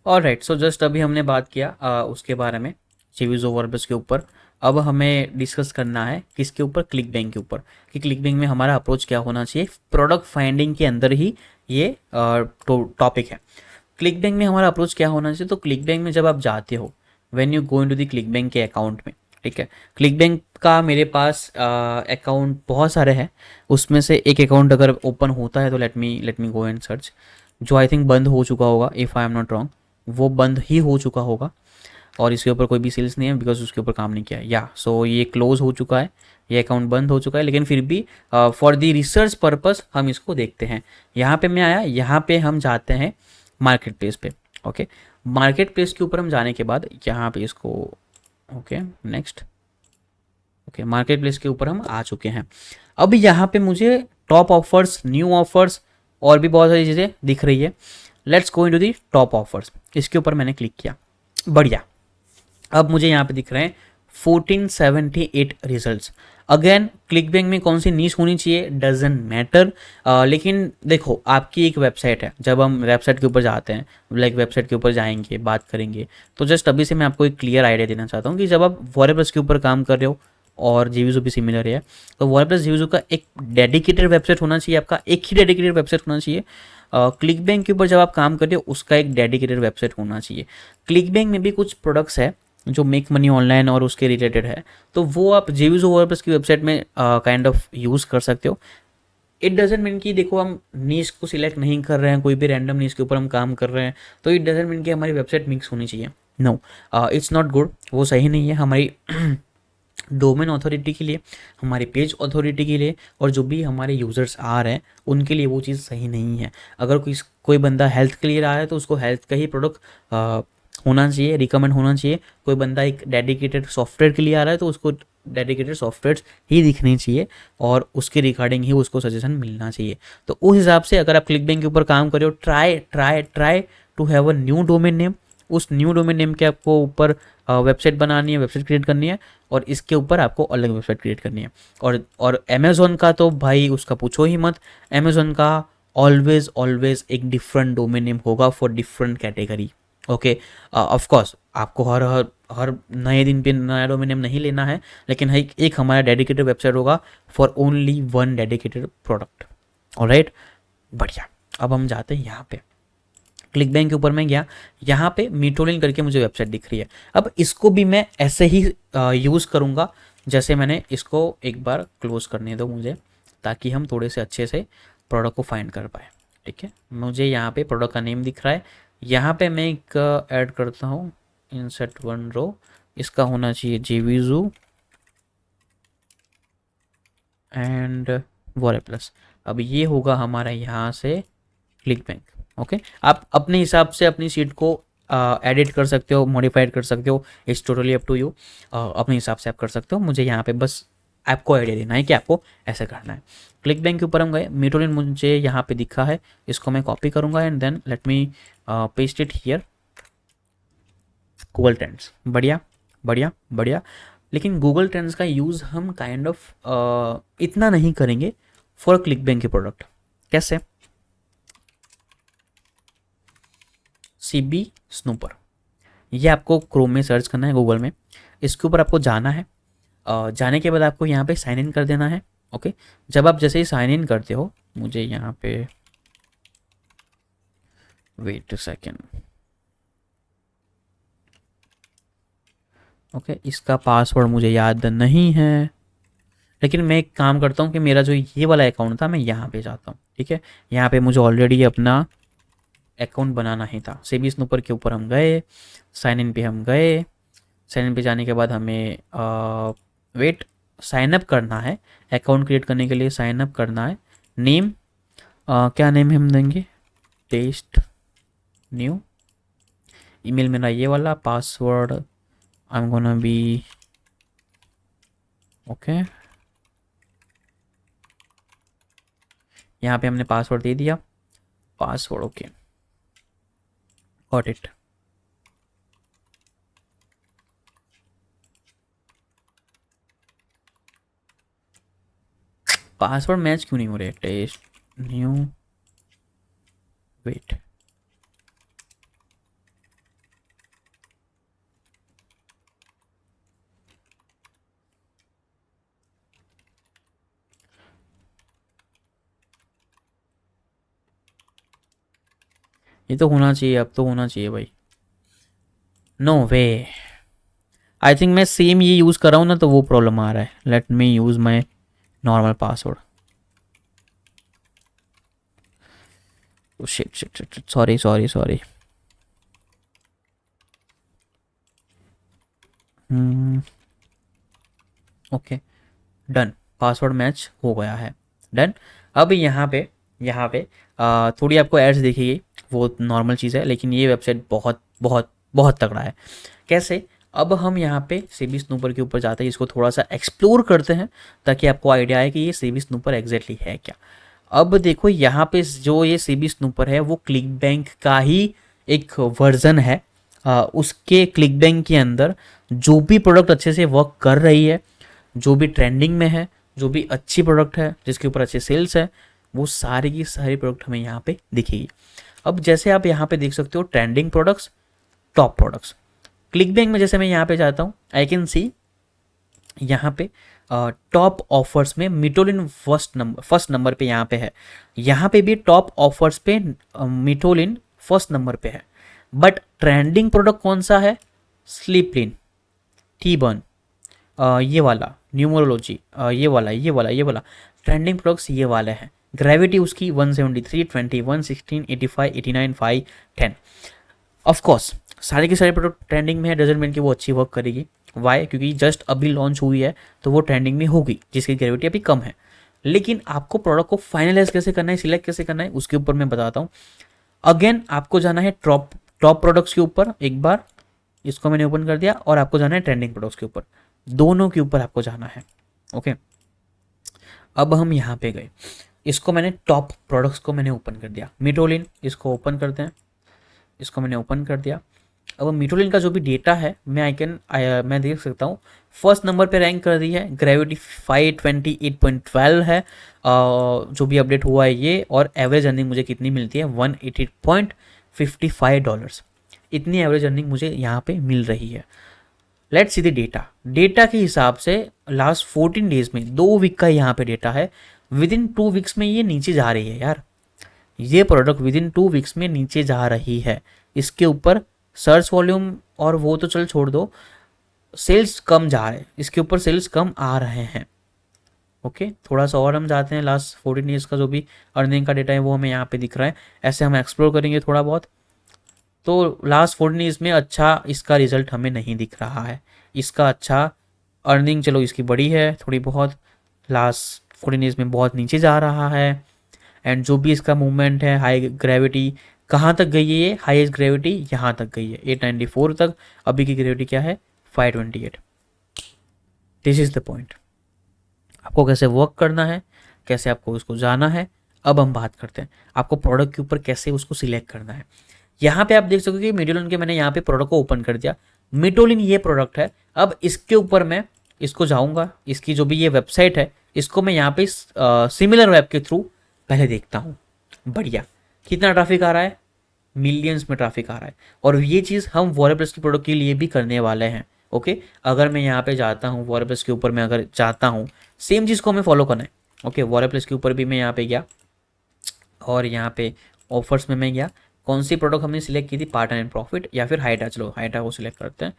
Alright, so just अभी हमने बात किया उसके बारे में, चीवीज़ो वर्बस के ऊपर। अब हमें डिस्कस करना है किसके ऊपर, क्लिक बैंक के ऊपर, कि क्लिक बैंक में हमारा अप्रोच क्या होना चाहिए। प्रोडक्ट फाइंडिंग के अंदर ही ये टॉपिक है। क्लिक बैंक में हमारा अप्रोच क्या होना चाहिए, तो क्लिक बैंक में जब आप जाते हो, when you go into the click bank के अकाउंट में, ठीक है। क्लिक बैंक का मेरे पास अकाउंट बहुत सारे हैं, उसमें से एक अकाउंट अगर ओपन होता है तो let me go and search, जो आई थिंक बंद हो चुका होगा, if I am not wrong, वो बंद ही हो चुका होगा, और इसके ऊपर कोई भी सेल्स नहीं है बिकॉज उसके ऊपर काम नहीं किया है, या सो ये क्लोज हो चुका है, ये अकाउंट बंद हो चुका है। लेकिन फिर भी फॉर द रिसर्च पर्पस हम इसको देखते हैं। यहाँ पे मैं आया, यहाँ पे हम जाते हैं मार्केट प्लेस पे। ओके, मार्केट प्लेस के ऊपर हम जाने के बाद यहाँ पे इसको, okay next, okay market place के ऊपर हम आ चुके हैं। अब यहाँ पे मुझे टॉप ऑफर्स, न्यू ऑफर्स और भी बहुत सारी चीज़ें दिख रही है। Let's go into the top offers, इसके ऊपर मैंने क्लिक किया, बढ़िया। अब मुझे यहाँ पे दिख रहे हैं 1478 रिजल्ट्स। अगेन क्लिक बैंक में कौन सी नीश होनी चाहिए डजेंट मैटर, लेकिन देखो आपकी एक वेबसाइट है, जब हम वेबसाइट के ऊपर जाते हैं, लाइक वेबसाइट के ऊपर जाएंगे बात करेंगे, तो जस्ट अभी से मैं आपको एक क्लियर आइडिया देना चाहता हूँ कि जब आप वर्डप्रेस के ऊपर काम कर रहे हो, और जीवीजो भी सिमिलर है, तो वर्डप्रेस जीवीजो का एक डेडिकेटेड वेबसाइट होना चाहिए, आपका एक ही डेडिकेटेड वेबसाइट होना चाहिए। क्लिक बैंक के ऊपर जब आप काम करते हो उसका एक डेडिकेटेड वेबसाइट होना चाहिए। क्लिक बैंक में भी कुछ प्रोडक्ट्स है जो मेक मनी ऑनलाइन और उसके रिलेटेड है, तो वो आप जेवीजो वर्डप्रेस की वेबसाइट में काइंड ऑफ यूज़ कर सकते हो। इट डजेंट मीन कि देखो हम नीश को सिलेक्ट नहीं कर रहे हैं, कोई भी रैंडम नीश के ऊपर हम काम कर रहे हैं, तो इट डजेंट मीन कि हमारी वेबसाइट मिक्स होनी चाहिए। नो, इट्स नॉट गुड, वो सही नहीं है हमारी डोमेन अथॉरिटी के लिए, हमारे पेज अथॉरिटी के लिए, और जो भी हमारे यूज़र्स आ रहे हैं उनके लिए वो चीज़ सही नहीं है। अगर कोई बंदा हेल्थ के लिए रहा है तो उसको हेल्थ का ही प्रोडक्ट होना चाहिए, रिकमेंड होना चाहिए। कोई बंदा एक डेडिकेटेड सॉफ्टवेयर के लिए आ रहा है तो उसको डेडिकेटेड सॉफ्टवेयर ही दिखनी चाहिए, और उसके रिगार्डिंग ही उसको सजेशन मिलना चाहिए। तो उस हिसाब से अगर आप क्लिक बैंक के ऊपर काम कर रहे हो, try try try to have a new domain name. उस न्यू डोमेन नेम के आपको ऊपर वेबसाइट बनानी है, वेबसाइट क्रिएट करनी है, और इसके ऊपर आपको अलग वेबसाइट क्रिएट करनी है। और अमेज़ॉन का तो भाई उसका पूछो ही मत। अमेज़ॉन का ऑलवेज ऑलवेज एक डिफरेंट डोमेन नेम होगा for different category. Okay, of course आपको हर हर हर नए दिन पे नया डोमेन नेम नहीं लेना है, लेकिन एक हमारा डेडिकेटेड वेबसाइट होगा for only one dedicated product. Alright, बढ़िया। अब हम जाते हैं यहाँ पे, क्लिक बैंक के ऊपर मैं गया, यहाँ पे मीटोलिन करके मुझे वेबसाइट दिख रही है। अब इसको भी मैं ऐसे ही यूज़ करूँगा जैसे मैंने इसको, एक बार क्लोज करने दो मुझे, ताकि हम थोड़े से अच्छे से प्रोडक्ट को फाइंड कर पाए। ठीक है, मुझे यहाँ पे प्रोडक्ट का नेम दिख रहा है, यहाँ पे मैं एक ऐड करता हूँ, इंसर्ट वन रो, इसका होना चाहिए जेवीजू एंड वॉरे प्लस। अब ये होगा हमारा यहाँ से क्लिक बैंक। ओके, आप अपने हिसाब से अपनी सीट को एडिट कर सकते हो, मॉडिफाइड कर सकते हो, it's totally up to you. अपने हिसाब से आप कर सकते हो, मुझे यहाँ पे बस आपको आइडिया देना है कि आपको ऐसे करना है। क्लिक बैंक के ऊपर हम गए, मीटोलिन मुझे यहाँ पे दिखा है, इसको मैं कॉपी करूँगा and then let me paste it here, Google Trends. बढ़िया बढ़िया बढ़िया। लेकिन गूगल ट्रेंड्स का यूज़ हम काइंड ऑफ इतना नहीं करेंगे फॉर क्लिक बैंक के प्रोडक्ट। कैसे? सीबी स्नूपर, ये आपको क्रोम में सर्च करना है, गूगल में, इसके ऊपर आपको जाना है। जाने के बाद आपको यहाँ पे साइन इन कर देना है। ओके, जब आप जैसे ही साइन इन करते हो, मुझे यहाँ पे वेट सेकेंड, ओके इसका पासवर्ड मुझे याद नहीं है, लेकिन मैं एक काम करता हूँ कि मेरा जो ये वाला अकाउंट था मैं यहाँ पे जाता हूँ। ठीक है, यहाँ पे मुझे ऑलरेडी अपना अकाउंट बनाना ही था। सेबी स्नूपर के ऊपर हम गए, साइन इन पे हम गए, साइन इन पे जाने के बाद हमें वेट साइन अप करना है। अकाउंट क्रिएट करने के लिए साइन अप करना है। नेम, क्या नेम हम देंगे, टेस्ट न्यू। ईमेल मेरा ये वाला, password I am gonna be, okay यहाँ पे हमने पासवर्ड दे दिया, password okay, got it. Password match क्यों नहीं हो रहे, टेस्ट न्यू, वेट, ये तो होना चाहिए, अब तो होना चाहिए भाई। नो वे, आई थिंक मैं सेम ये यूज़ कर रहा हूँ ना, तो वो प्रॉब्लम आ रहा है। Let me use my normal password. Shit shit shit, sorry sorry sorry. Okay done, password match हो गया है, डन। अब यहाँ पे थोड़ी आपको एड्स दिखेगी, वो नॉर्मल चीज़ है, लेकिन ये वेबसाइट बहुत बहुत बहुत तगड़ा है। कैसे? अब हम यहाँ पे सीबी स्नूपर के ऊपर जाते हैं, इसको थोड़ा सा एक्सप्लोर करते हैं ताकि आपको आइडिया आए कि ये सीबी स्नूपर एग्जैक्टली है क्या। अब देखो यहाँ पे जो ये सीबी स्नूपर है वो क्लिक बैंक का ही एक वर्जन है। उसके क्लिक बैंक के अंदर जो भी प्रोडक्ट अच्छे से वर्क कर रही है, जो भी ट्रेंडिंग में है, जो भी अच्छी प्रोडक्ट है, जिसके ऊपर अच्छे सेल्स है, वो सारी की सारी प्रोडक्ट हमें यहाँ पे दिखेगी। अब जैसे आप यहाँ पे देख सकते हो trending products, top products. Click bank में जैसे मैं यहाँ पे जाता हूँ, आई कैन सी यहाँ पे टॉप ऑफर्स में मिटोलिन फर्स्ट नंबर पे यहाँ पे है। यहाँ पे भी टॉप ऑफर्स पे मिटोलिन फर्स्ट नंबर पे है। बट ट्रेंडिंग प्रोडक्ट कौन सा है? स्लीपलिन, टी बर्न, ये वाला न्यूमरोलॉजी, ये वाला ट्रेंडिंग प्रोडक्ट्स ये वाले हैं। ग्रेविटी उसकी 173, 21, 16, 85, 89, 5, 10। ऑफ कोर्स सारे के सारे प्रोडक्ट ट्रेंडिंग में है, डजंट मीन कि वो अच्छी वर्क करेगी। वाई? क्योंकि जस्ट अभी लॉन्च हुई है तो वो ट्रेंडिंग में होगी, जिसकी ग्रेविटी अभी कम है। लेकिन आपको प्रोडक्ट को फाइनलाइज कैसे करना है, सिलेक्ट कैसे करना है, उसके ऊपर मैं बताता हूँ। अगेन आपको जाना है टॉप प्रोडक्ट्स के ऊपर, एक बार इसको मैंने ओपन कर दिया, और आपको जाना है ट्रेंडिंग प्रोडक्ट्स के ऊपर, दोनों के ऊपर आपको जाना है। ओके, अब हम यहाँ पे गए, इसको मैंने टॉप प्रोडक्ट्स को मैंने ओपन कर दिया। मिटोलिन, इसको ओपन करते हैं, इसको मैंने ओपन कर दिया। अब मिटोलिन का जो भी डेटा है मैं देख सकता हूँ, फर्स्ट नंबर पे रैंक कर दी है, ग्रेविटी 528.12 है, जो भी अपडेट हुआ है ये। और एवरेज अर्निंग मुझे कितनी मिलती है? $180.55। इतनी एवरेज अर्निंग मुझे यहाँ पे मिल रही है। लेट्स सी द डेटा के हिसाब से लास्ट 14 डेज में 2 वीक का यहाँ पे डेटा है। विद इन 2 वीक्स में ये नीचे जा रही है यार, ये प्रोडक्ट विद इन 2 वीक्स में नीचे जा रही है। इसके ऊपर सर्च वॉल्यूम और वो तो चल छोड़ दो, सेल्स कम जा रहे हैं, इसके ऊपर सेल्स कम आ रहे हैं। ओके, थोड़ा सा और हम जाते हैं, लास्ट 14 डेज का जो भी अर्निंग का डेटा है वो हमें यहाँ पे दिख रहा है। ऐसे हम एक्सप्लोर करेंगे थोड़ा बहुत, तो लास्ट 14 डेज में अच्छा इसका रिजल्ट हमें नहीं दिख रहा है। इसका अच्छा अर्निंग चलो इसकी बड़ी है थोड़ी बहुत, लास्ट 14 डेज में बहुत नीचे जा रहा है। एंड जो भी इसका मूवमेंट है, हाई ग्रेविटी कहाँ तक गई है? ये हाईएस्ट ग्रेविटी यहाँ तक गई है, 894 तक। अभी की ग्रेविटी क्या है? 528। This is the point. आपको कैसे वर्क करना है, कैसे आपको उसको जाना है, अब हम बात करते हैं आपको प्रोडक्ट के ऊपर कैसे उसको सिलेक्ट करना है। यहाँ पे आप देख सकते हो कि मिटोलिन के मैंने यहाँ पे प्रोडक्ट को ओपन कर दिया। मिटोलिन ये प्रोडक्ट है। अब इसके ऊपर मैं इसको जाऊँगा, इसकी जो भी ये वेबसाइट है इसको मैं यहाँ पे सिमिलर वेब के थ्रू पहले देखता हूँ। बढ़िया, कितना ट्रैफिक आ रहा है? मिलियंस में ट्रैफिक आ रहा है। और ये चीज़ हम वॉरप्लस की प्रोडक्ट के लिए भी करने वाले हैं। ओके, अगर मैं यहाँ पे जाता हूँ वॉरप्लस के ऊपर, मैं अगर जाता हूँ सेम चीज़ को हमें फॉलो करना है। ओके, वॉरप्लस के ऊपर भी मैं यहाँ पे गया और यहाँ पे ऑफर्स में मैं गया। कौन सी प्रोडक्ट हमने सिलेक्ट की थी? पार्टनर एंड प्रॉफिट या फिर हाइड्रा। चलो हाइड्रा को सिलेक्ट करते हैं।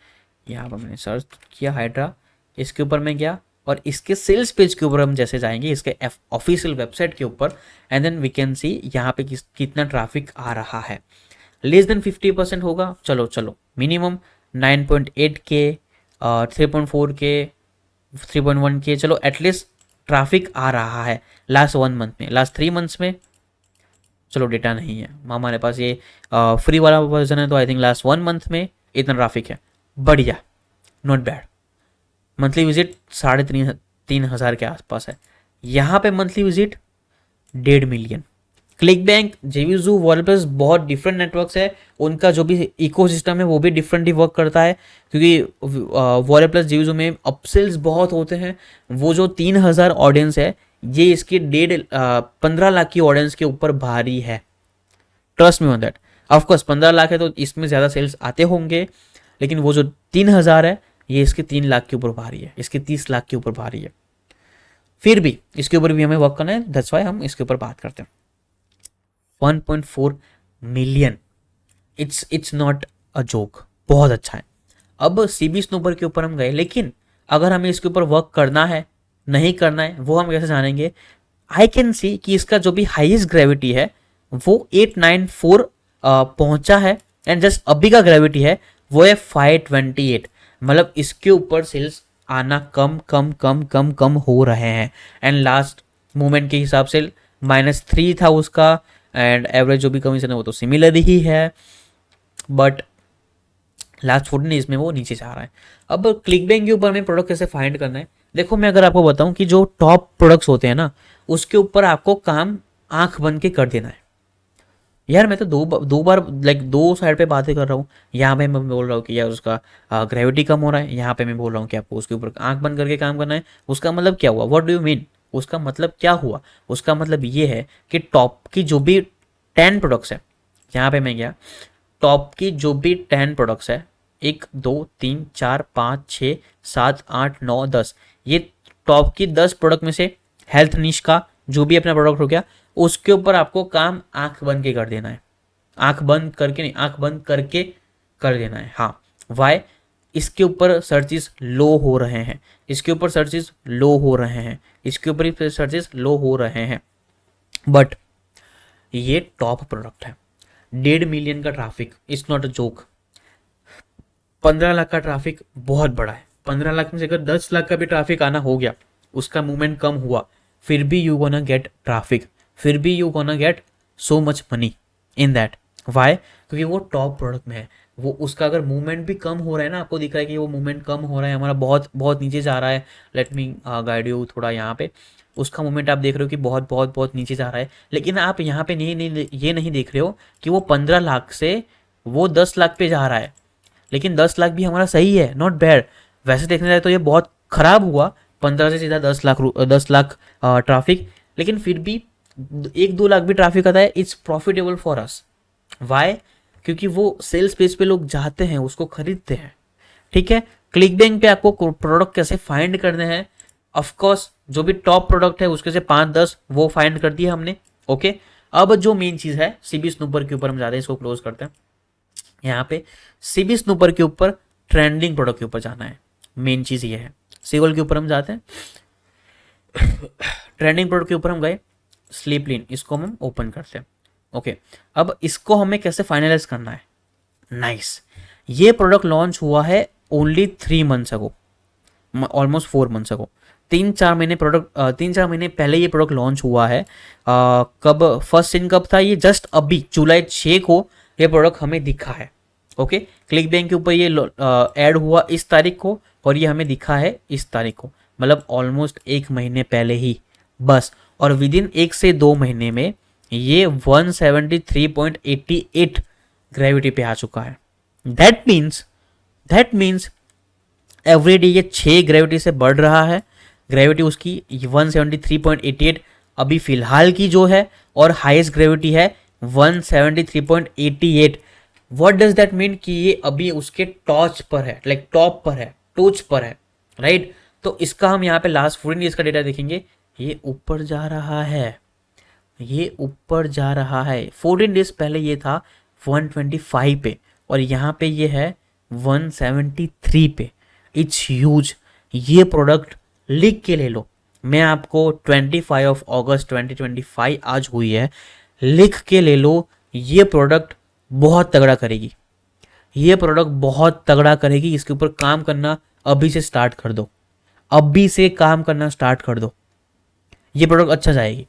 यहाँ पर मैंने सर्च किया हाइड्रा, इसके ऊपर मैं गया और इसके सेल्स पेज के ऊपर हम जैसे जाएंगे, इसके ऑफिशियल वेबसाइट के ऊपर, and then we can see यहाँ पे कितना ट्रैफिक आ रहा है। लेस देन 50% होगा, चलो मिनिमम 9.8K, 3.4K, 3.1K, चलो एटलीस्ट ट्रैफिक आ रहा है लास्ट 1 मंथ में। लास्ट 3 मंथ्स में चलो डेटा नहीं है, हमारे पास ये फ्री वाला वर्जन है, तो आई थिंक लास्ट 1 मंथ में इतना ट्रैफिक है। बढ़िया, नॉट बैड। मंथली विजिट 3,500 के आसपास है। यहाँ पे monthly visit 1.5 million. ClickBank, JVZoo, WarriorPlus बहुत डिफरेंट नेटवर्क्स है, उनका जो भी इकोसिस्टम है वो भी डिफरेंटली वर्क करता है, क्योंकि वॉरप्लस जेवीजू में अपसेल्स बहुत होते हैं। वो जो 3,000 ऑडियंस है, ये इसके 15 लाख की ऑडियंस के ऊपर भारी है। Trust me on that. Of course 15 lakh है तो इसमें ज़्यादा सेल्स आते होंगे, लेकिन वो जो 3,000 है ये इसके 3 लाख के ऊपर भारी है, इसके 30 लाख के ऊपर भारी है। फिर भी इसके ऊपर भी हमें वर्क करना है, दैट्स व्हाई हम इसके ऊपर बात करते हैं। 1.4 million it's not a joke, बहुत अच्छा है। अब सीबी स्नूपर के ऊपर हम गए, लेकिन अगर हमें इसके ऊपर वर्क करना है नहीं करना है वो हम कैसे जानेंगे? आई कैन सी कि इसका जो भी हाईएस्ट ग्रेविटी है वो 894 पहुंचा है, एंड जस्ट अभी का ग्रेविटी है वो है 528। मतलब इसके ऊपर सेल्स आना कम कम कम कम कम हो रहे हैं। एंड लास्ट मूवमेंट के हिसाब से -3 था उसका, एंड एवरेज जो भी कमीशन है वो तो सिमिलर ही है, बट लास्ट 14 डेज में वो नीचे जा रहा है। अब क्लिक बैंक के ऊपर हमें प्रोडक्ट कैसे फाइंड करना है? देखो मैं अगर आपको बताऊं कि जो टॉप प्रोडक्ट्स होते हैं ना, उसके ऊपर आपको काम आंख बंद के कर देना है। यार मैं तो दो बार लाइक दो साइड पे बातें कर रहा हूँ। यहाँ पे मैं बोल रहा हूँ कि यार उसका ग्रेविटी कम हो रहा है, यहाँ पे मैं बोल रहा हूँ कि आपको उसके ऊपर आंख बंद करके काम करना है। उसका मतलब क्या हुआ? What do you mean? उसका मतलब क्या हुआ? उसका मतलब ये है कि टॉप की जो भी 10 प्रोडक्ट्स है, यहाँ पे मैं गया, टॉप की जो भी 10 प्रोडक्ट्स है, 1 2 3 4 5 6 7 8 9 10, ये टॉप की 10 प्रोडक्ट में से हेल्थ निश का जो भी अपना प्रोडक्ट हो गया, उसके ऊपर आपको काम आंख बंद के कर देना है। आंख बंद करके नहीं, आंख बंद करके कर देना है। हाँ, वाई? इसके ऊपर सर्चेस लो हो रहे हैं, इसके ऊपर सर्चेस लो हो रहे हैं, इसके ऊपर सर्चेस लो हो रहे हैं, बट ये टॉप प्रोडक्ट है। 1.5 मिलियन का traffic, it's not a joke. 15 lakh का ट्रैफिक बहुत बड़ा है। 15 लाख में से अगर 10 लाख का भी ट्रैफिक आना हो गया, उसका मूवमेंट कम हुआ, फिर भी यू गोना गेट ट्रैफिक, फिर भी you gonna get so much money in that. Why? क्योंकि वो टॉप प्रोडक्ट में है। वो उसका अगर मूवमेंट भी कम हो रहा है ना, आपको दिख रहा है कि वो मूवमेंट कम हो रहा है, हमारा बहुत बहुत नीचे जा रहा है। लेट मी गाइड यू थोड़ा यहाँ पे। उसका मूवमेंट आप देख रहे हो कि बहुत बहुत बहुत नीचे जा रहा है, लेकिन आप यहाँ पे ये नहीं देख रहे हो कि वो 15 लाख से वो 10 लाख पे जा रहा है। लेकिन 10 लाख भी हमारा सही है, नॉट बैड। वैसे देखने जाए तो ये बहुत खराब हुआ, 15 से सीधा 10 लाख 10 लाख ट्रैफिक, लेकिन फिर भी 1 2 लाख भी ट्रैफिक आता है, it's profitable for us. Why? क्योंकि वो सेल्स पेज पे लोग जाते हैं, उसको खरीदते हैं। ठीक है, क्लिक बैंक पे आपको प्रोडक्ट कैसे फाइंड करने हैं? ऑफकोर्स जो भी टॉप प्रोडक्ट है उसके से 5-10 वो फाइंड कर दिया हमने। ओके, अब जो मेन चीज है सीबी स्नूपर के ऊपर हम जाते हैं, इसको क्लोज करते हैं। यहाँ पे सीबी स्नूपर के ऊपर ट्रेंडिंग प्रोडक्ट के ऊपर जाना है, मेन चीज ये है। सीगोल के ऊपर हम जाते हैं, ट्रेंडिंग प्रोडक्ट के ऊपर हम गए, स्लीपलिन, इसको हम ओपन करते हैं। ओके, अब इसको हमें कैसे फाइनलाइज करना है? नाइस, ये प्रोडक्ट लॉन्च हुआ है only 3 months ago, almost 4 months ago. 3-4 महीने पहले ये प्रोडक्ट लॉन्च हुआ है। कब फर्स्ट इन कब था? ये जस्ट अभी जुलाई 6 को ये प्रोडक्ट हमें दिखा है। ओके, क्लिक बैंक के ऊपर ये ऐड हुआ इस तारीख को, और ये हमें दिखा है इस तारीख को, मतलब ऑलमोस्ट 1 महीने पहले ही बस। और विद इन 1 से 2 महीने में ये 173.88 ग्रेविटी पे आ चुका है। दैट मीन्स एवरी डे ये 6 ग्रेविटी से बढ़ रहा है। ग्रेविटी उसकी 173.88 अभी फिलहाल की जो है, और हाईएस्ट ग्रेविटी है 173.88। What does that mean? कि ये अभी उसके टॉच पर है, लाइक टॉप पर है, टोच पर है, राइट? तो इसका हम यहाँ पे लास्ट 14 डेज का डेटा देखेंगे, ये ऊपर जा रहा है, ये ऊपर जा रहा है। 14 डेज पहले ये था 125 पे, और यहाँ पे ये है 173 पे। It's huge. ये प्रोडक्ट लिख के ले लो, मैं आपको 25 अगस्त 2025 आज हुई है, लिख के ले लो, ये प्रोडक्ट बहुत तगड़ा करेगी, ये प्रोडक्ट बहुत तगड़ा करेगी। इसके ऊपर काम करना अभी से स्टार्ट कर दो, अभी से काम करना स्टार्ट कर दो, ये प्रोडक्ट अच्छा जाएगी।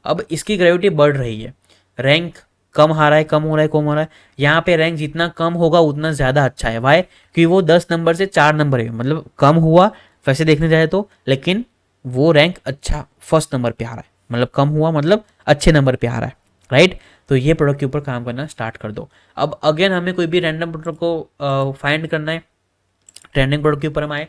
अब इसकी ग्रेविटी बढ़ रही है, रैंक कम आ रहा है, कम हो रहा है, कम हो रहा है। यहाँ पे रैंक जितना कम होगा उतना ज़्यादा अच्छा है। वाई? क्योंकि वो 10 नंबर से 4 नंबर है, मतलब कम हुआ वैसे देखने जाए तो, लेकिन वो रैंक अच्छा फर्स्ट नंबर पे आ रहा है, मतलब कम हुआ मतलब अच्छे नंबर पे आ रहा है, राइट? तो ये प्रोडक्ट के ऊपर काम करना स्टार्ट कर दो। अब अगेन हमें कोई भी रैंडम प्रोडक्ट को फाइंड करना है। ट्रेंडिंग प्रोडक्ट के ऊपर हम आए,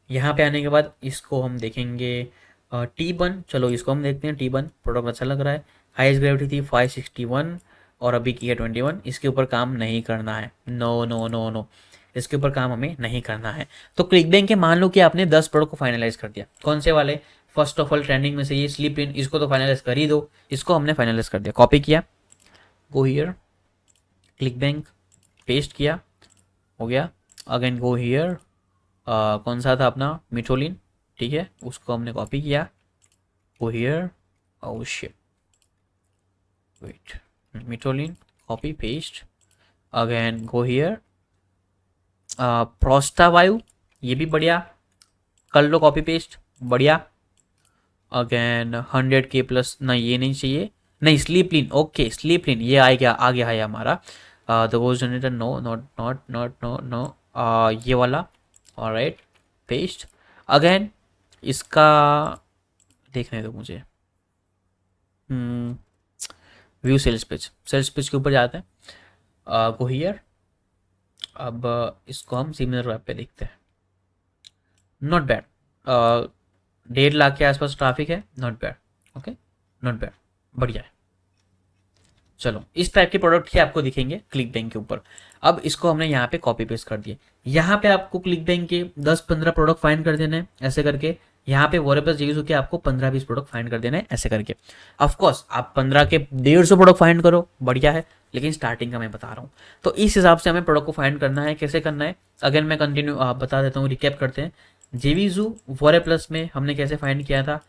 यहाँ पे आने के बाद इसको हम देखेंगे T1। चलो इसको हम देखते हैं, T1 प्रोडक्ट अच्छा लग रहा है, हाईएस्ट ग्रेविटी थी 561 और अभी की है 21। इसके ऊपर काम नहीं करना है, नो नो नो नो, इसके ऊपर काम हमें नहीं करना है। तो क्लिक बैंक के मान लो कि आपने 10 प्रोडक्ट को फाइनलाइज कर दिया, कौन से वाले? फर्स्ट ऑफ ऑल ट्रेंडिंग में से ये स्लीप इन, इसको तो फाइनलाइज कर ही दो, इसको हमने फाइनलाइज कर दिया, कॉपी किया, go here, click bank paste किया, हो गया। अगेन गो हियर, कौन सा था अपना मिट्रोलिन, ठीक है, उसको हमने कॉपी किया, go here, oh shit, wait, मिट्रोलिन copy paste, again go here, प्रोस्टावायु, ये भी बढ़िया, कर लो कॉपी पेस्ट, बढ़िया। अगेन 100K प्लस, नहीं ये नहीं चाहिए, नहीं स्लीपलिन, ओके स्लीपलिन ये आ गया है हमारा। The goes generator, no not not not no no, ये वाला, ऑलराइट पेस्ट। अगेन इसका देखने दो मुझे, व्यू सेल्स पेज के ऊपर जाते हैं, गो हियर। अब इसको हम सिमिलर वेब पे देखते हैं, नॉट बैड, 1.5 लाख के आसपास ट्रैफिक है, not bad, okay not bad, बढ़िया है। चलो इस टाइप के प्रोडक्ट ही आपको दिखेंगे क्लिक बैंक के ऊपर। अब इसको हमने यहाँ पे कॉपी पेस्ट कर दिए, यहाँ पे आपको क्लिक बैंक के 10-15 प्रोडक्ट फाइंड कर देने हैं ऐसे करके, यहाँ पे वॉरेबल्स यूज होकर आपको 15-20 प्रोडक्ट फाइंड कर देना है ऐसे करके। ऑफकोर्स आप 15 के 150 प्रोडक्ट फाइंड करो, बढ़िया है, लेकिन स्टार्टिंग का मैं बता रहा हूँ। तो इस हिसाब से हमें प्रोडक्ट को फाइंड करना है, कैसे करना है अगेन मैं कंटिन्यू बता देता हूँ, रिकैप करते हैं। जेवीजू वॉरे प्लस में हमने कैसे फाइंड किया था,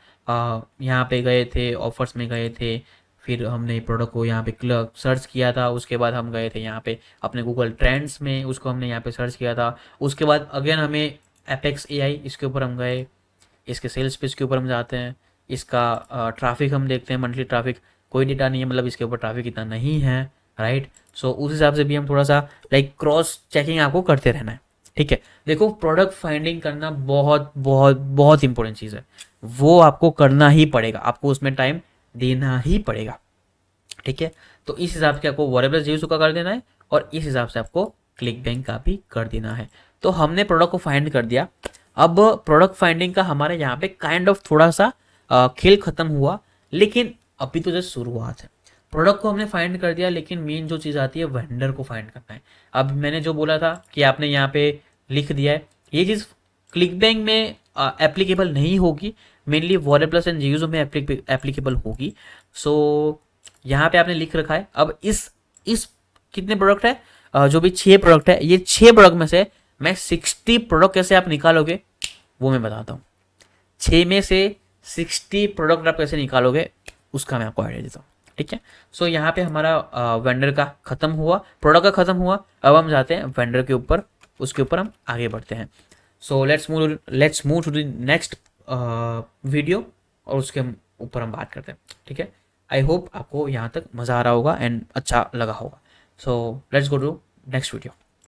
यहाँ पे गए थे, ऑफर्स में गए थे, फिर हमने प्रोडक्ट को यहाँ पे सर्च किया था, उसके बाद हम गए थे यहाँ पे अपने गूगल ट्रेंड्स में, उसको हमने यहाँ पे सर्च किया था, उसके बाद अगेन हमें एपेक्स एआई इसके ऊपर हम गए, इसके सेल्स पेज के ऊपर हम जाते हैं, इसका ट्रैफिक हम देखते हैं, मंथली ट्रैफिक कोई डेटा नहीं है, मतलब इसके ऊपर ट्रैफिक इतना नहीं है, राइट। सो उस हिसाब से भी हम थोड़ा सा लाइक क्रॉस चेकिंग आपको करते रहना है, ठीक है। देखो प्रोडक्ट फाइंडिंग करना बहुत बहुत बहुत इंपॉर्टेंट चीज़ है, वो आपको करना ही पड़ेगा, आपको उसमें टाइम देना ही पड़ेगा, ठीक है। तो इस हिसाब से आपको वॉरेबल्स यूज का कर देना है और इस हिसाब से आपको क्लिक बैंक का भी कर देना है। तो हमने प्रोडक्ट को फाइंड कर दिया। अब प्रोडक्ट फाइंडिंग का हमारे यहाँ पे काइंड ऑफ थोड़ा सा खेल खत्म हुआ, लेकिन अभी तो जस्ट शुरुआत है। प्रोडक्ट को हमने फाइंड कर दिया, लेकिन मेन जो चीज़ आती है वेंडर को फाइंड करना है। अब मैंने जो बोला था कि आपने यहाँ पे लिख दिया है, ये चीज़ क्लिक बैंक में एप्लीकेबल नहीं होगी, मेनली वॉरे प्लस एंड जीयूजो में एप्लीकेबल होगी। सो यहाँ पे आपने लिख रखा है। अब इस कितने प्रोडक्ट है, जो भी 6 प्रोडक्ट है, ये 6 प्रोडक्ट में से मैं 60 प्रोडक्ट कैसे आप निकालोगे वो मैं बताता हूँ। 6 में से 60 प्रोडक्ट आप कैसे निकालोगे उसका मैं आपको आइडिया देता हूँ, ठीक है। सो यहाँ पे हमारा वेंडर का खत्म हुआ, प्रोडक्ट का खत्म हुआ। अब हम जाते हैं वेंडर के ऊपर, उसके ऊपर हम आगे बढ़ते हैं। So let's move to the next video और उसके ऊपर हम बात करते हैं, ठीक है। आई होप आपको यहाँ तक मज़ा आ रहा होगा एंड अच्छा लगा होगा। So let's go to next video.